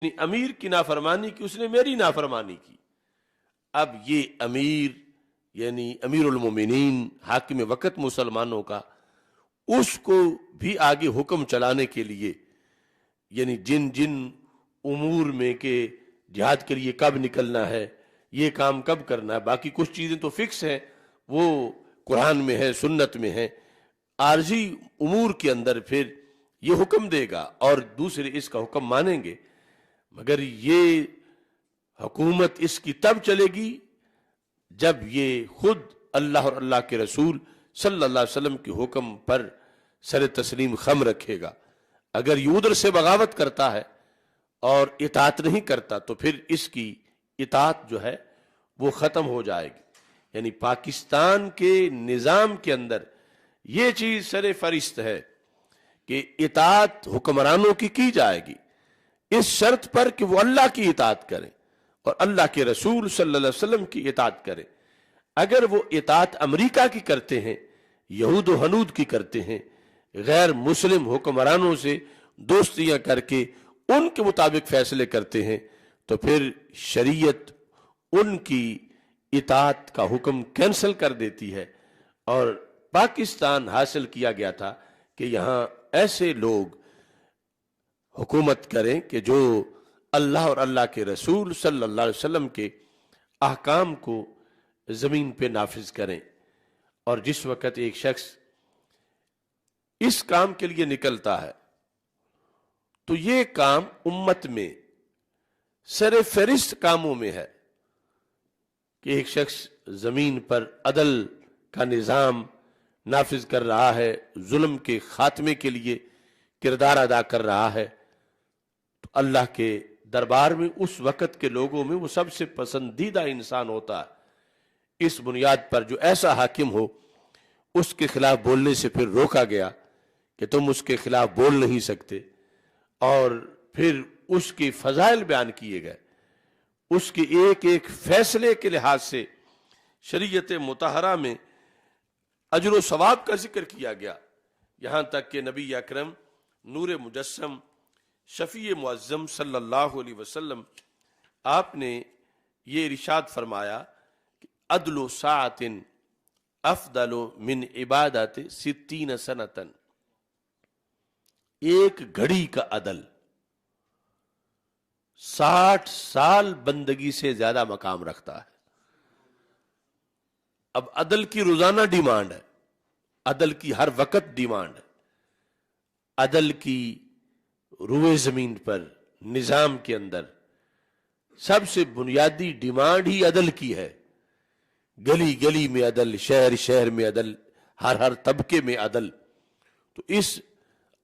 امیر کی نافرمانی کی، اس نے میری نافرمانی کی۔ اب یہ امیر یعنی امیر المومنین حاکم وقت مسلمانوں کا، اس کو بھی آگے حکم چلانے کے لیے یعنی جن جن امور میں کہ جہاد کے لیے کب نکلنا ہے، یہ کام کب کرنا ہے، باقی کچھ چیزیں تو فکس ہیں، وہ قرآن میں ہے، سنت میں ہے، عارضی امور کے اندر پھر یہ حکم دے گا اور دوسرے اس کا حکم مانیں گے، مگر یہ حکومت اس کی تب چلے گی جب یہ خود اللہ اور اللہ کے رسول صلی اللہ علیہ وسلم کے حکم پر سر تسلیم خم رکھے گا۔ اگر یہ ادھر سے بغاوت کرتا ہے اور اطاعت نہیں کرتا تو پھر اس کی اطاعت جو ہے وہ ختم ہو جائے گی۔ یعنی پاکستان کے نظام کے اندر یہ چیز سر فہرست ہے کہ اطاعت حکمرانوں کی جائے گی، اس شرط پر کہ وہ اللہ کی اطاعت کریں اور اللہ کے رسول صلی اللہ علیہ وسلم کی اطاعت کریں۔ اگر وہ اطاعت امریکہ کی کرتے ہیں، یہود و ہنود کی کرتے ہیں، غیر مسلم حکمرانوں سے دوستیاں کر کے ان کے مطابق فیصلے کرتے ہیں، تو پھر شریعت ان کی اطاعت کا حکم کینسل کر دیتی ہے۔ اور پاکستان حاصل کیا گیا تھا کہ یہاں ایسے لوگ حکومت کریں کہ جو اللہ اور اللہ کے رسول صلی اللہ علیہ وسلم کے احکام کو زمین پہ نافذ کریں۔ اور جس وقت ایک شخص اس کام کے لیے نکلتا ہے تو یہ کام امت میں سر فہرست کاموں میں ہے کہ ایک شخص زمین پر عدل کا نظام نافذ کر رہا ہے، ظلم کے خاتمے کے لیے کردار ادا کر رہا ہے، تو اللہ کے دربار میں اس وقت کے لوگوں میں وہ سب سے پسندیدہ انسان ہوتا ہے۔ اس بنیاد پر جو ایسا حاکم ہو اس کے خلاف بولنے سے پھر روکا گیا کہ تم اس کے خلاف بول نہیں سکتے، اور پھر اس کے فضائل بیان کیے گئے، اس کے ایک ایک فیصلے کے لحاظ سے شریعت مطہرہ میں اجر و ثواب کا ذکر کیا گیا، یہاں تک کہ نبی اکرم نور مجسم شفیع معظم صلی اللہ علیہ وسلم آپ نے یہ ارشاد فرمایا کہ عدل ساعت افضل من عبادت 60 سنتن، ایک گھڑی کا عدل 60 سال بندگی سے زیادہ مقام رکھتا ہے۔ اب عدل کی روزانہ ڈیمانڈ ہے، عدل کی ہر وقت ڈیمانڈ ہے، عدل کی روئے زمین پر نظام کے اندر سب سے بنیادی ڈیمانڈ ہی عدل کی ہے۔ گلی گلی میں عدل، شہر شہر میں عدل، ہر طبقے میں عدل۔ تو اس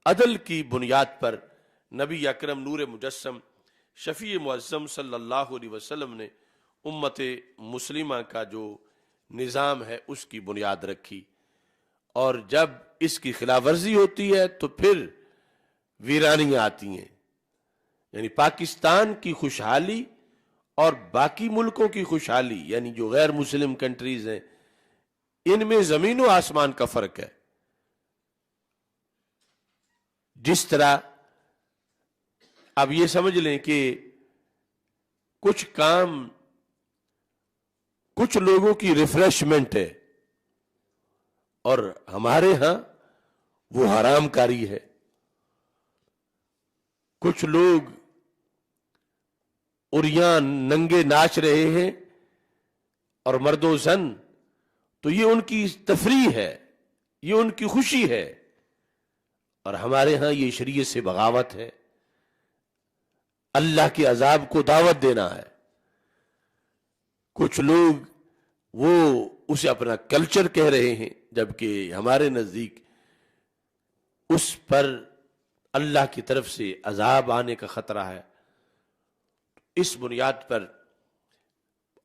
عدل کی بنیاد پر نبی اکرم نور مجسم شفیع معظم صلی اللہ علیہ وسلم نے امت مسلمہ کا جو نظام ہے اس کی بنیاد رکھی، اور جب اس کی خلاف ورزی ہوتی ہے تو پھر ویرانیاں آتی ہیں۔ یعنی پاکستان کی خوشحالی اور باقی ملکوں کی خوشحالی یعنی جو غیر مسلم کنٹریز ہیں ان میں زمین و آسمان کا فرق ہے۔ جس طرح اب یہ سمجھ لیں کہ کچھ کام کچھ لوگوں کی ریفریشمنٹ ہے اور ہمارے ہاں وہ حرام کاری ہے۔ کچھ لوگ عریان ننگے ناچ رہے ہیں اور مرد و زن، تو یہ ان کی تفریح ہے، یہ ان کی خوشی ہے، اور ہمارے ہاں یہ شریعت سے بغاوت ہے، اللہ کے عذاب کو دعوت دینا ہے۔ کچھ لوگ وہ اسے اپنا کلچر کہہ رہے ہیں، جبکہ ہمارے نزدیک اس پر اللہ کی طرف سے عذاب آنے کا خطرہ ہے۔ اس بنیاد پر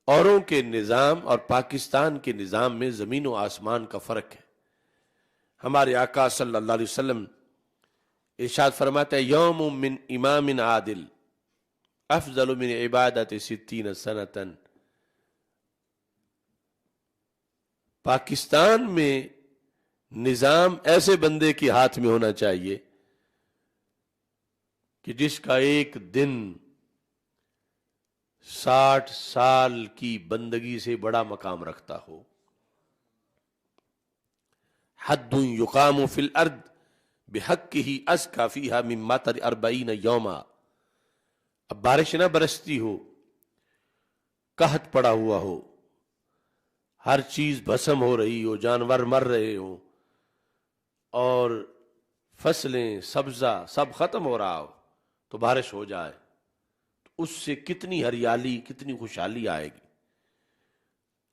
اوروں کے نظام اور پاکستان کے نظام میں زمین و آسمان کا فرق ہے۔ ہمارے آقا صلی اللہ علیہ وسلم ارشاد فرماتا ہے یوم من امام عادل افضل من عبادت 60 سنتن۔ پاکستان میں نظام ایسے بندے کے ہاتھ میں ہونا چاہیے کہ جس کا ایک دن 60 سال کی بندگی سے بڑا مقام رکھتا ہو. حد یقام فی الارض بحقہ ازکی فیہا من مطر 40 یوما. اب بارش نہ برستی ہو، قحط پڑا ہوا ہو، ہر چیز بھسم ہو رہی ہو، جانور مر رہے ہوں، اور فصلیں سبزہ سب ختم ہو رہا ہو، تو بارش ہو جائے تو اس سے کتنی ہریالی، کتنی خوشحالی آئے گی.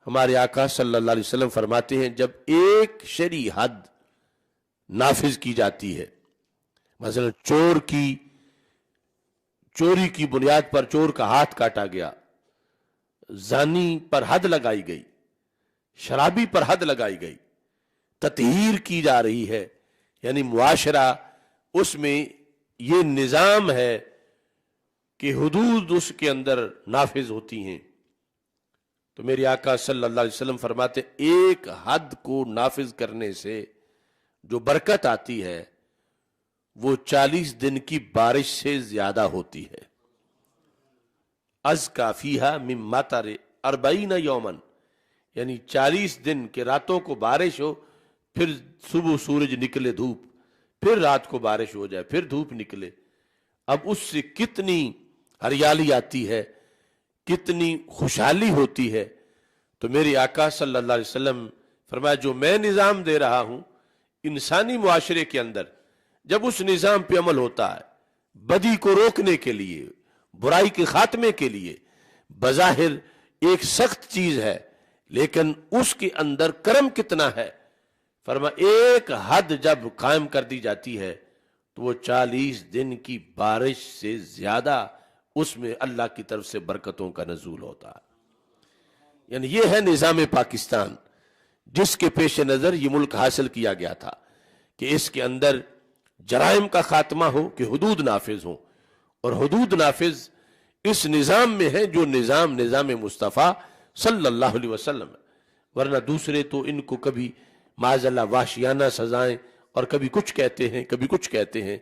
ہمارے آقا صلی اللہ علیہ وسلم فرماتے ہیں جب ایک شرعی حد نافذ کی جاتی ہے، مثلا چوری کی بنیاد پر چور کا ہاتھ کاٹا گیا، زانی پر حد لگائی گئی، شرابی پر حد لگائی گئی، تطہیر کی جا رہی ہے، یعنی معاشرہ اس میں یہ نظام ہے کہ حدود اس کے اندر نافذ ہوتی ہیں، تو میرے آقا صلی اللہ علیہ وسلم فرماتے ایک حد کو نافذ کرنے سے جو برکت آتی ہے وہ 40 دن کی بارش سے زیادہ ہوتی ہے. ازکی فیہا من مطر 40 یومن، یعنی 40 دن کے راتوں کو بارش ہو، پھر صبح سورج نکلے دھوپ، پھر رات کو بارش ہو جائے، پھر دھوپ نکلے. اب اس سے کتنی ہریالی آتی ہے، کتنی خوشحالی ہوتی ہے. تو میرے آقا صلی اللہ علیہ وسلم فرمایا جو میں نظام دے رہا ہوں انسانی معاشرے کے اندر، جب اس نظام پہ عمل ہوتا ہے بدی کو روکنے کے لیے، برائی کے خاتمے کے لیے، بظاہر ایک سخت چیز ہے لیکن اس کے اندر کرم کتنا ہے. فرما ایک حد جب قائم کر دی جاتی ہے تو وہ 40 دن کی بارش سے زیادہ اس میں اللہ کی طرف سے برکتوں کا نزول ہوتا ہے. یعنی یہ ہے نظام پاکستان جس کے پیش نظر یہ ملک حاصل کیا گیا تھا کہ اس کے اندر جرائم کا خاتمہ ہو، کہ حدود نافذ ہوں، اور حدود نافذ اس نظام میں ہے جو نظام مصطفیٰ صلی اللہ علیہ وسلم ہے. ورنہ دوسرے تو ان کو کبھی معاذ اللہ وحشیانہ سزائیں، اور کبھی کچھ کہتے ہیں، کبھی کچھ کہتے ہیں،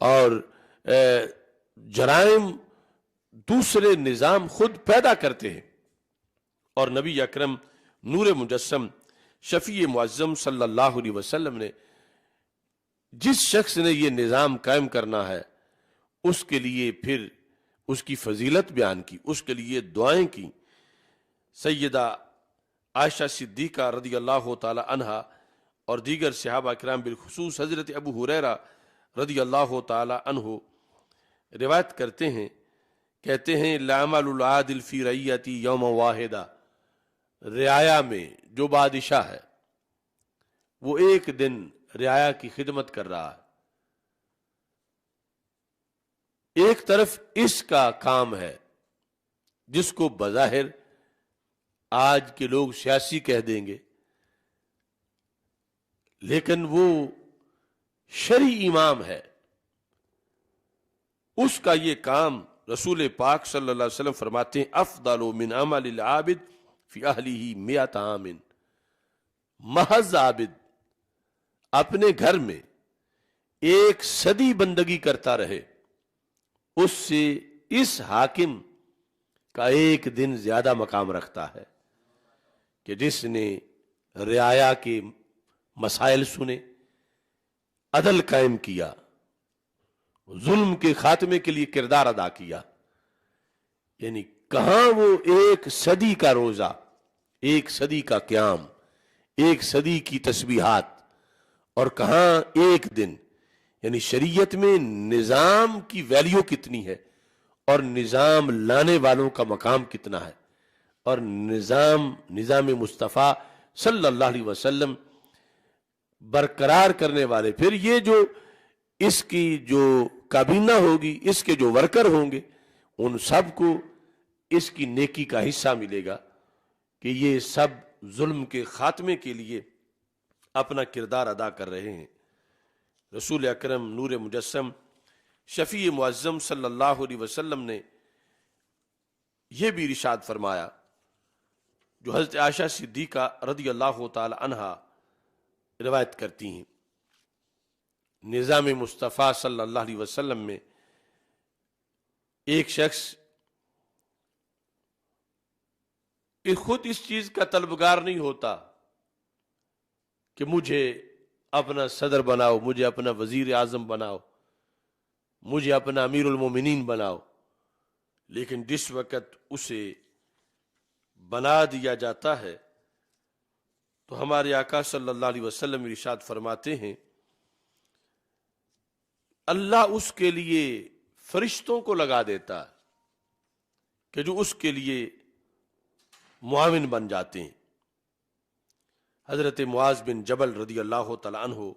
اور جرائم دوسرے نظام خود پیدا کرتے ہیں. اور نبی اکرم نور مجسم شفیع معظم صلی اللہ علیہ وسلم نے جس شخص نے یہ نظام قائم کرنا ہے اس کے لیے پھر اس کی فضیلت بیان کی، اس کے لیے دعائیں کی. سیدہ عائشہ صدیقہ رضی اللہ تعالی عنہا اور دیگر صحابہ کرام بالخصوص حضرت ابو ہریرہ رضی اللہ تعالی عنہ روایت کرتے ہیں، کہتے ہیں لعمل العادل فی رعیتی یوم واحدہ، رعایا میں جو بادشاہ ہے وہ ایک دن رعایا کی خدمت کر رہا ہے، ایک طرف اس کا کام ہے جس کو بظاہر آج کے لوگ سیاسی کہہ دیں گے، لیکن وہ شرعی امام ہے، اس کا یہ کام رسول پاک صلی اللہ علیہ وسلم فرماتے ہیں افضل من عمل العابد فی اہلہ 100 عام. محض عابد اپنے گھر میں 1 صدی بندگی کرتا رہے، اس سے اس حاکم کا ایک دن زیادہ مقام رکھتا ہے کہ جس نے رعایا کے مسائل سنے، عدل قائم کیا، ظلم کے خاتمے کے لیے کردار ادا کیا. یعنی کہاں وہ 1 صدی کا روزہ، 1 صدی کا قیام، 1 صدی کی تسبیحات، اور کہاں ایک دن. یعنی شریعت میں نظام کی ویلیو کتنی ہے، اور نظام لانے والوں کا مقام کتنا ہے، اور نظام مصطفیٰ صلی اللہ علیہ وسلم برقرار کرنے والے، پھر یہ جو اس کی جو کابینہ ہوگی، اس کے جو ورکر ہوں گے، ان سب کو اس کی نیکی کا حصہ ملے گا کہ یہ سب ظلم کے خاتمے کے لیے اپنا کردار ادا کر رہے ہیں. رسول اکرم نور مجسم شفیع معظم صلی اللہ علیہ وسلم نے یہ بھی ارشاد فرمایا جو حضرت عائشہ صدیقہ رضی اللہ تعالی عنہا روایت کرتی ہیں. نظام مصطفیٰ صلی اللہ علیہ وسلم میں ایک شخص کہ خود اس چیز کا طلبگار نہیں ہوتا کہ مجھے اپنا صدر بناؤ، مجھے اپنا وزیر اعظم بناؤ، مجھے اپنا امیر المومنین بناؤ، لیکن جس وقت اسے بنا دیا جاتا ہے تو ہمارے آقا صلی اللہ علیہ وسلم ارشاد فرماتے ہیں اللہ اس کے لیے فرشتوں کو لگا دیتا ہے کہ جو اس کے لیے معاون بن جاتے ہیں۔ حضرت معاذ بن جبل رضی اللہ تعالی عنہ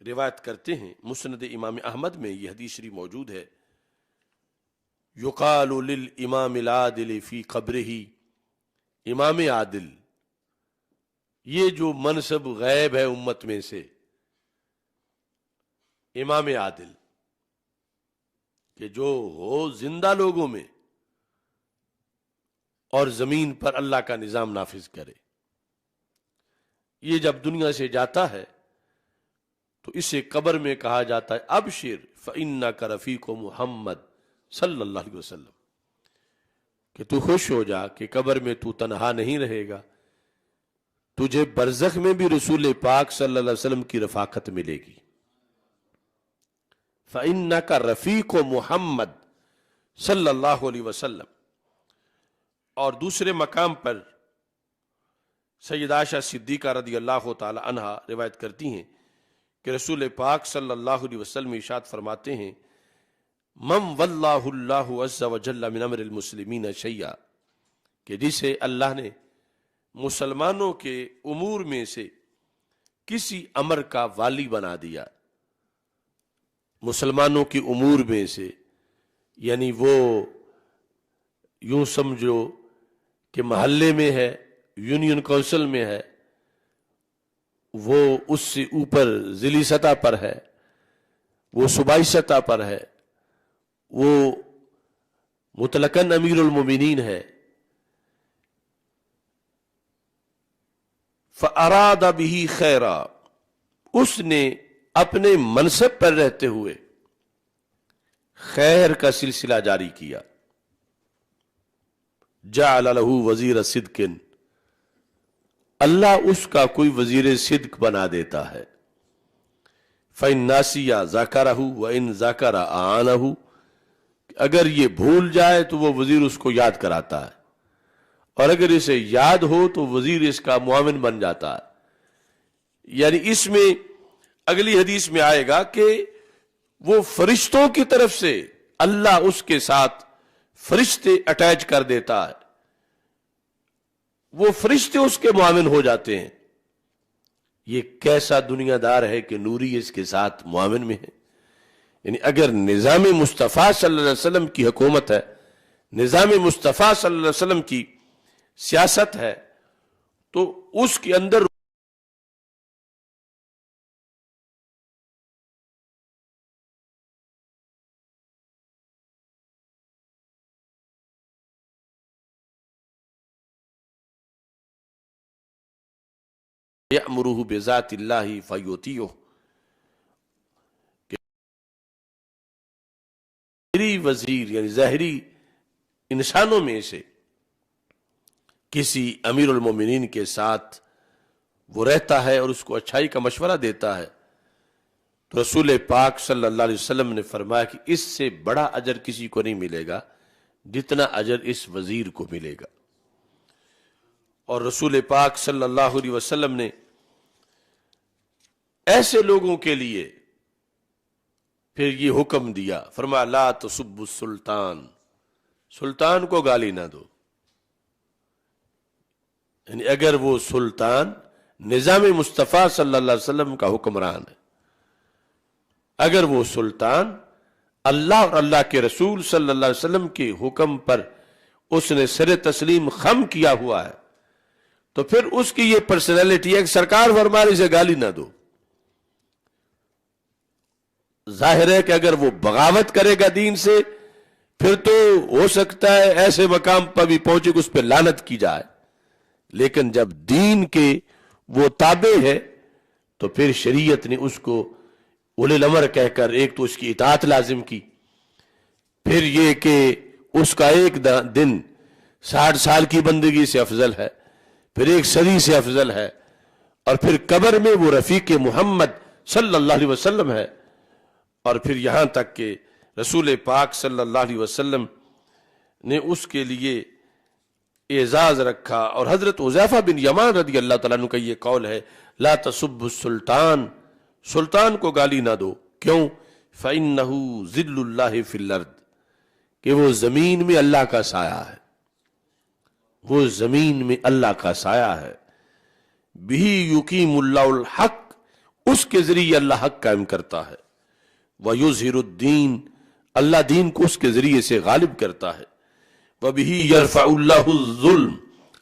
روایت کرتے ہیں، مسند امام احمد میں یہ حدیث شریف موجود ہے، یقال للامام العادل فی قبرہ، امام عادل، یہ جو منصب غیب ہے امت میں سے، امام عادل کہ جو ہو زندہ لوگوں میں اور زمین پر اللہ کا نظام نافذ کرے، یہ جب دنیا سے جاتا ہے تو اسے قبر میں کہا جاتا ہے ابشر فإنک رفیق محمد صلی اللہ علیہ وسلم، کہ تو خوش ہو جا کہ قبر میں تو تنہا نہیں رہے گا، تجھے برزخ میں بھی رسول پاک صلی اللہ علیہ وسلم کی رفاقت ملے گی۔ فإنک رفیق محمد صلی اللہ علیہ وسلم۔ اور دوسرے مقام پر سیدہ عائشہ صدیقہ رضی اللہ تعالی عنہا روایت کرتی ہیں کہ رسول پاک صلی اللہ علیہ وسلم ارشاد فرماتے ہیں من واللہ اللہ عز وجل من امر المسلمین شیئا، کہ جسے اللہ نے مسلمانوں کے امور میں سے کسی امر کا والی بنا دیا، مسلمانوں کی امور میں سے، یعنی وہ یوں سمجھو کہ محلے میں ہے، یونین کونسل میں ہے، وہ اس سے اوپر ضلعی سطح پر ہے، وہ صوبائی سطح پر ہے، وہ مطلقاً امیر المومنین ہے، فَأَرَادَ بِهِ خَيْرًا، اس نے اپنے منصب پر رہتے ہوئے خیر کا سلسلہ جاری کیا، جعل له وزیر صدق، اللہ اس کا کوئی وزیر صدق بنا دیتا ہے، فَإِن نَاسِيَ ذَكَرَهُ وَإِن ذَكَرَ أَعَانَهُ، اگر یہ بھول جائے تو وہ وزیر اس کو یاد کراتا ہے، اور اگر اسے یاد ہو تو وزیر اس کا معاون بن جاتا ہے۔ یعنی اس میں اگلی حدیث میں آئے گا کہ وہ فرشتوں کی طرف سے اللہ اس کے ساتھ فرشتے اٹیچ کر دیتا ہے، وہ فرشتے اس کے معاون ہو جاتے ہیں۔ یہ کیسا دنیا دار ہے کہ نوری اس کے ساتھ معاون میں ہے۔ یعنی اگر نظام مصطفیٰ صلی اللہ علیہ وسلم کی حکومت ہے، نظام مصطفیٰ صلی اللہ علیہ وسلم کی سیاست ہے، تو اس کے اندر یأمرہ بذات اللہ فیطیعہ، ظاہری وزیر یعنی ظاہری انسانوں میں سے کسی امیر المومنین کے ساتھ وہ رہتا ہے اور اس کو اچھائی کا مشورہ دیتا ہے، تو رسول پاک صلی اللہ علیہ وسلم نے فرمایا کہ اس سے بڑا اجر کسی کو نہیں ملے گا جتنا اجر اس وزیر کو ملے گا۔ اور رسول پاک صلی اللہ علیہ وسلم نے ایسے لوگوں کے لیے پھر یہ حکم دیا، فرمایا لا تسبوا السلطان، سلطان کو گالی نہ دو، یعنی اگر وہ سلطان نظام مصطفیٰ صلی اللہ علیہ وسلم کا حکمران ہے، اگر وہ سلطان اللہ اور اللہ کے رسول صلی اللہ علیہ وسلم کے حکم پر اس نے سر تسلیم خم کیا ہوا ہے، تو پھر اس کی یہ پرسنالٹی ہے کہ سرکار فرمانے سے گالی نہ دو۔ ظاہر ہے کہ اگر وہ بغاوت کرے گا دین سے، پھر تو ہو سکتا ہے ایسے مقام پر بھی پہنچے کہ اس پہ لعنت کی جائے، لیکن جب دین کے وہ تابع ہے تو پھر شریعت نے اس کو اولی الامر کہہ کر ایک تو اس کی اطاعت لازم کی، پھر یہ کہ اس کا ایک دن 60 سال کی بندگی سے افضل ہے، پھر 1 صدی سے افضل ہے، اور پھر قبر میں وہ رفیق محمد صلی اللہ علیہ وسلم ہے، اور پھر یہاں تک کہ رسول پاک صلی اللہ علیہ وسلم نے اس کے لیے اعزاز رکھا. اور حضرت حذیفہ بن یمان رضی اللہ تعالیٰ عنہ کا یہ قول ہے، لا تسب السلطان، سلطان کو گالی نہ دو. کیوں؟ فإنہ ذل اللہ فی الارض، کہ وہ زمین میں اللہ کا سایہ ہے، وہ زمین میں اللہ کا سایہ ہے. بہ یقیم اللہ الحق، اس کے ذریعے اللہ حق قائم کرتا ہے. وَيُظْهِرُ الدین، اللہ دین کو اس کے ذریعے سے غالب کرتا ہے. وَبِهِ يَرْفَعُ اللَّهُ الظُّلْمَ،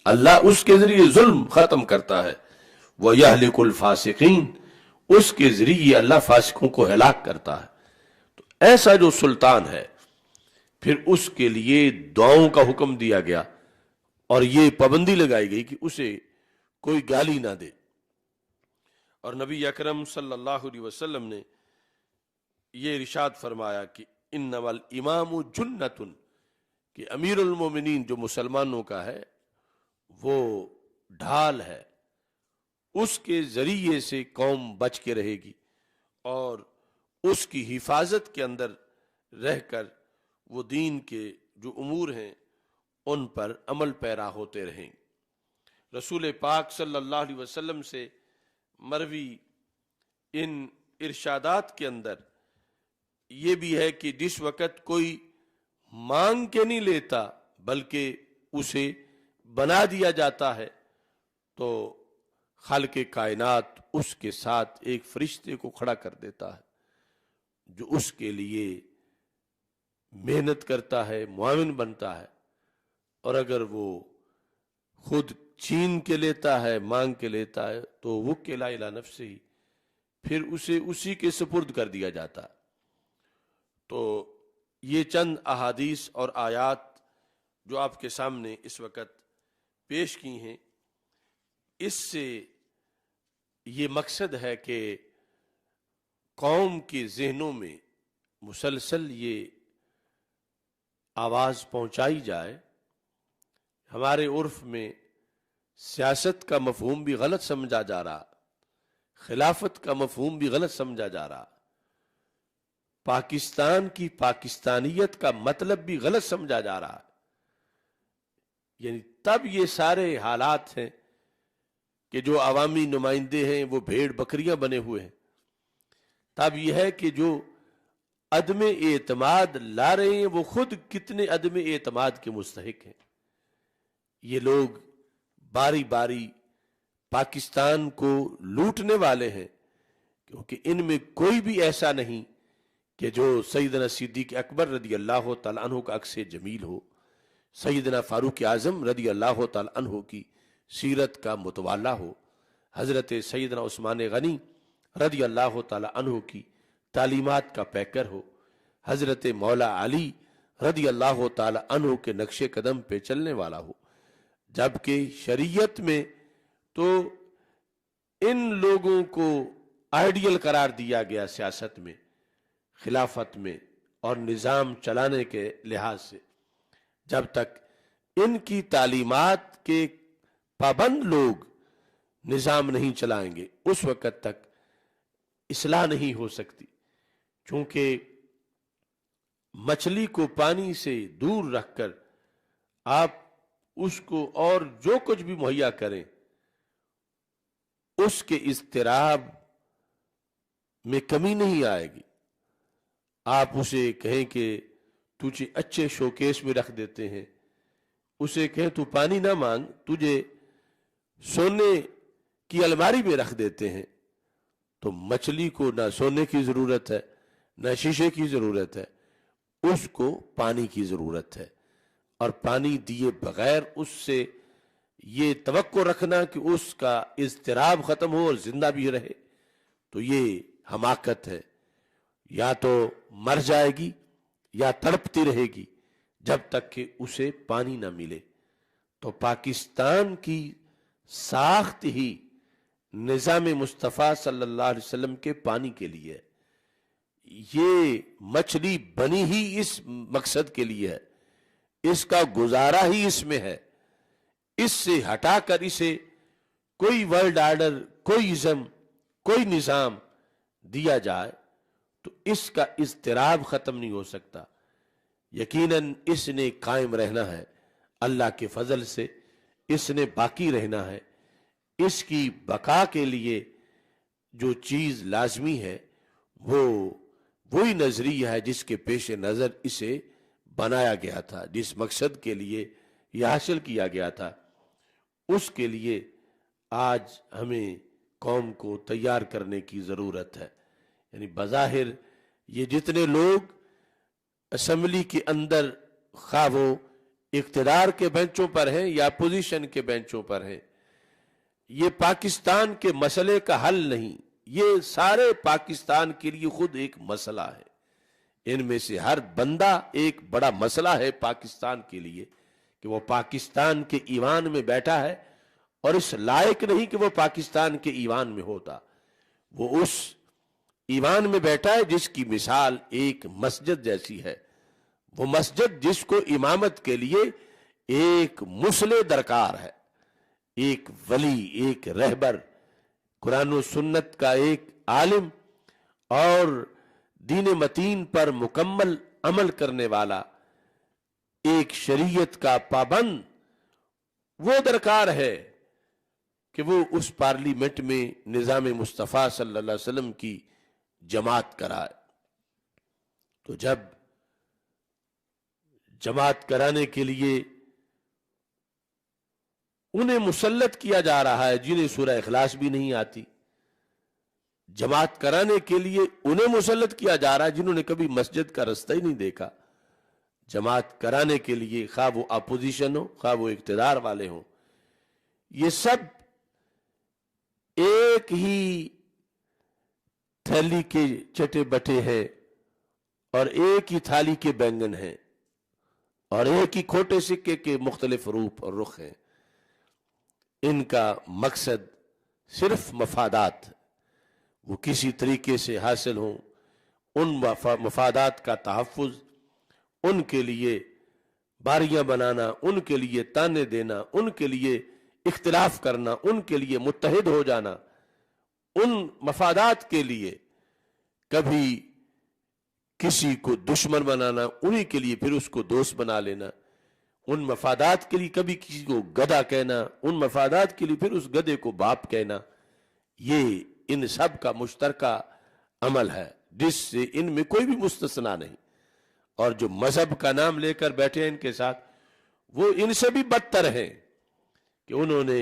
اللہ اس کے ذریعے ظلم ختم کرتا ہے. وَيَهْلِكُ الْفَاسِقِينَ، اس کے ذریعے اللہ فاسقوں کو ہلاک کرتا ہے. تو ایسا جو سلطان ہے، پھر اس کے لیے دعاؤں کا حکم دیا گیا، اور یہ پابندی لگائی گئی کہ اسے کوئی گالی نہ دے. اور نبی اکرم صلی اللہ علیہ وسلم نے یہ ارشاد فرمایا کہ انما الامام جنۃ، کہ امیر المومنین جو مسلمانوں کا ہے وہ ڈھال ہے، اس کے ذریعے سے قوم بچ کے رہے گی، اور اس کی حفاظت کے اندر رہ کر وہ دین کے جو امور ہیں ان پر عمل پیرا ہوتے رہیں. رسول پاک صلی اللہ علیہ وسلم سے مروی ان ارشادات کے اندر یہ بھی ہے کہ جس وقت کوئی مانگ کے نہیں لیتا بلکہ اسے بنا دیا جاتا ہے، تو خالق کائنات اس کے ساتھ ایک فرشتے کو کھڑا کر دیتا ہے جو اس کے لیے محنت کرتا ہے، معاون بنتا ہے. اور اگر وہ خود چھین کے لیتا ہے، مانگ کے لیتا ہے، تو وکلا الی نفسہ، پھر اسے اسی کے سپرد کر دیا جاتا ہے. تو یہ چند احادیث اور آیات جو آپ کے سامنے اس وقت پیش کی ہیں، اس سے یہ مقصد ہے کہ قوم کے ذہنوں میں مسلسل یہ آواز پہنچائی جائے. ہمارے عرف میں سیاست کا مفہوم بھی غلط سمجھا جا رہا، خلافت کا مفہوم بھی غلط سمجھا جا رہا، پاکستان کی پاکستانیت کا مطلب بھی غلط سمجھا جا رہا. یعنی تب یہ سارے حالات ہیں کہ جو عوامی نمائندے ہیں وہ بھیڑ بکریاں بنے ہوئے ہیں. تب یہ ہے کہ جو عدم اعتماد لا رہے ہیں وہ خود کتنے عدم اعتماد کے مستحق ہیں. یہ لوگ باری باری پاکستان کو لوٹنے والے ہیں، کیونکہ ان میں کوئی بھی ایسا نہیں کہ جو سیدنا صدیق اکبر رضی اللہ تعالیٰ عنہ کا عکس جمیل ہو، سیدنا فاروق اعظم رضی اللہ تعالیٰ عنہ کی سیرت کا متوالا ہو، حضرت سیدنا عثمان غنی رضی اللہ تعالیٰ عنہ کی تعلیمات کا پیکر ہو، حضرت مولا علی رضی اللہ تعالیٰ عنہ کے نقش قدم پہ چلنے والا ہو. جبکہ شریعت میں تو ان لوگوں کو آئیڈیل قرار دیا گیا، سیاست میں، خلافت میں اور نظام چلانے کے لحاظ سے. جب تک ان کی تعلیمات کے پابند لوگ نظام نہیں چلائیں گے اس وقت تک اصلاح نہیں ہو سکتی. چونکہ مچھلی کو پانی سے دور رکھ کر آپ اس کو اور جو کچھ بھی مہیا کریں، اس کے اضطراب میں کمی نہیں آئے گی. آپ اسے کہیں کہ تجھے اچھے شوکیس میں رکھ دیتے ہیں، اسے کہیں تو پانی نہ مانگ، تجھے سونے کی الماری میں رکھ دیتے ہیں، تو مچھلی کو نہ سونے کی ضرورت ہے نہ شیشے کی ضرورت ہے، اس کو پانی کی ضرورت ہے. اور پانی دیے بغیر اس سے یہ توقع رکھنا کہ اس کا اضطراب ختم ہو اور زندہ بھی رہے، تو یہ حماقت ہے. یا تو مر جائے گی یا تڑپتی رہے گی جب تک کہ اسے پانی نہ ملے. تو پاکستان کی ساخت ہی نظام مصطفیٰ صلی اللہ علیہ وسلم کے پانی کے لیے، یہ مچھلی بنی ہی اس مقصد کے لیے ہے. اس کا گزارا ہی اس میں ہے. اس سے ہٹا کر اسے کوئی ورلڈ آرڈر، کوئی ازم، کوئی نظام دیا جائے تو اس کا اضطراب ختم نہیں ہو سکتا. یقیناً اس نے قائم رہنا ہے اللہ کے فضل سے، اس نے باقی رہنا ہے. اس کی بقا کے لیے جو چیز لازمی ہے وہ وہی نظریہ ہے جس کے پیش نظر اسے بنایا گیا تھا، جس مقصد کے لیے یہ حاصل کیا گیا تھا. اس کے لیے آج ہمیں قوم کو تیار کرنے کی ضرورت ہے. یعنی بظاہر یہ جتنے لوگ اسمبلی کے اندر، خواہ وہ اقتدار کے بینچوں پر ہیں یا اپوزیشن کے بینچوں پر ہیں، یہ پاکستان کے مسئلے کا حل نہیں، یہ سارے پاکستان کے لیے خود ایک مسئلہ ہے. ان میں سے ہر بندہ ایک بڑا مسئلہ ہے پاکستان کے لیے کہ وہ پاکستان کے ایوان میں بیٹھا ہے اور اس لائق نہیں کہ وہ پاکستان کے ایوان میں ہوتا. وہ اس ایوان میں بیٹھا ہے جس کی مثال ایک مسجد جیسی ہے. وہ مسجد جس کو امامت کے لیے ایک مصلح درکار ہے، ایک ولی، ایک رہبر، قرآن و سنت کا ایک عالم اور دین متین پر مکمل عمل کرنے والا، ایک شریعت کا پابند، وہ درکار ہے کہ وہ اس پارلیمنٹ میں نظام مصطفیٰ صلی اللہ علیہ وسلم کی جماعت کرائے. تو جب جماعت کرانے کے لیے انہیں مسلط کیا جا رہا ہے جنہیں سورہ اخلاص بھی نہیں آتی، جماعت کرانے کے لیے انہیں مسلط کیا جا رہا ہے جنہوں نے کبھی مسجد کا رستہ ہی نہیں دیکھا، جماعت کرانے کے لیے خواہ وہ اپوزیشن ہو خواہ وہ اقتدار والے ہوں، یہ سب ایک ہی تھیلی کے چٹے بٹے ہیں اور ایک ہی تھالی کے بینگن ہیں اور ایک ہی کھوٹے سکے کے مختلف روپ اور رخ ہیں. ان کا مقصد صرف مفادات، وہ کسی طریقے سے حاصل ہوں، ان مفادات کا تحفظ، ان کے لیے باریاں بنانا، ان کے لیے تانے دینا، ان کے لیے اختلاف کرنا، ان کے لیے متحد ہو جانا، ان مفادات کے لیے کبھی کسی کو دشمن بنانا، انہی کے لیے پھر اس کو دوست بنا لینا، ان مفادات کے لیے کبھی کسی کو گدھا کہنا، ان مفادات کے لیے پھر اس گدھے کو باپ کہنا. یہ ان سب کا مشترکہ عمل ہے جس سے ان میں کوئی بھی مستثنا نہیں. اور جو مذہب کا نام لے کر بیٹھے ہیں ان کے ساتھ، وہ ان سے بھی بدتر ہیں کہ انہوں نے،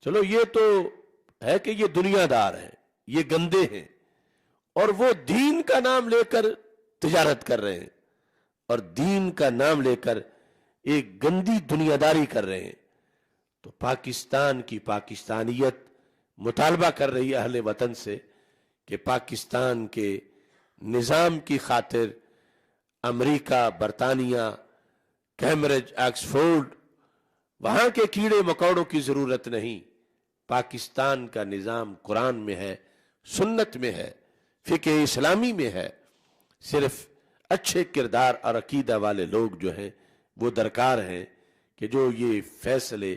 چلو یہ تو ہے کہ یہ دنیا دار ہیں، یہ گندے ہیں، اور وہ دین کا نام لے کر تجارت کر رہے ہیں اور دین کا نام لے کر ایک گندی دنیا داری کر رہے ہیں. تو پاکستان کی پاکستانیت مطالبہ کر رہی ہے اہل وطن سے کہ پاکستان کے نظام کی خاطر امریکہ، برطانیہ، کیمبرج، آکسفورڈ، وہاں کے کیڑے مکوڑوں کی ضرورت نہیں. پاکستان کا نظام قرآن میں ہے، سنت میں ہے، فقہ اسلامی میں ہے. صرف اچھے کردار اور عقیدہ والے لوگ جو ہیں وہ درکار ہیں کہ جو یہ فیصلے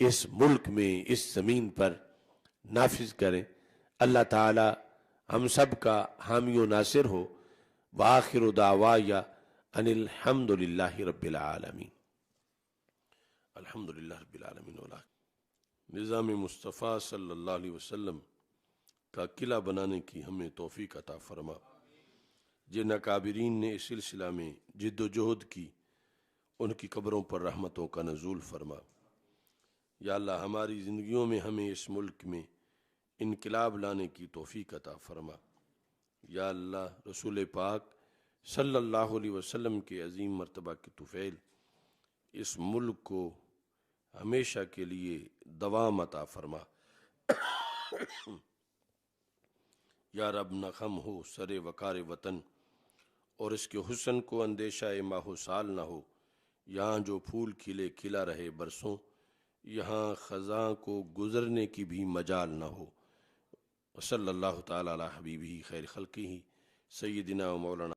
اس ملک میں، اس زمین پر نافذ کریں. اللہ تعالی ہم سب کا حامی و ناصر ہو. وآخر دعوایا ان الحمد للہ رب العالمین. الحمدللہ رب العالمین. نظام مصطفیٰ صلی اللہ علیہ وسلم کا قلعہ بنانے کی ہمیں توفیق عطا فرما. جن اکابرین نے اس سلسلہ میں جد و جہد کی، ان کی قبروں پر رحمتوں کا نزول فرما. یا اللہ ہماری زندگیوں میں ہمیں اس ملک میں انقلاب لانے کی توفیق عطا فرما. یا اللہ رسول پاک صلی اللہ علیہ وسلم کے عظیم مرتبہ کی طفیل اس ملک کو ہمیشہ کے لیے دوام عطا فرما. یا رب نہ خم ہو سر وقار وطن اور اس کے حسن کو اندیشہ ماہ و سال نہ ہو. یہاں جو پھول کھلے کھلا رہے برسوں، یہاں خزاں کو گزرنے کی بھی مجال نہ ہو. صلی اللہ تعالی علی حبیبہ خیر خلقہ سیدنا و مولانا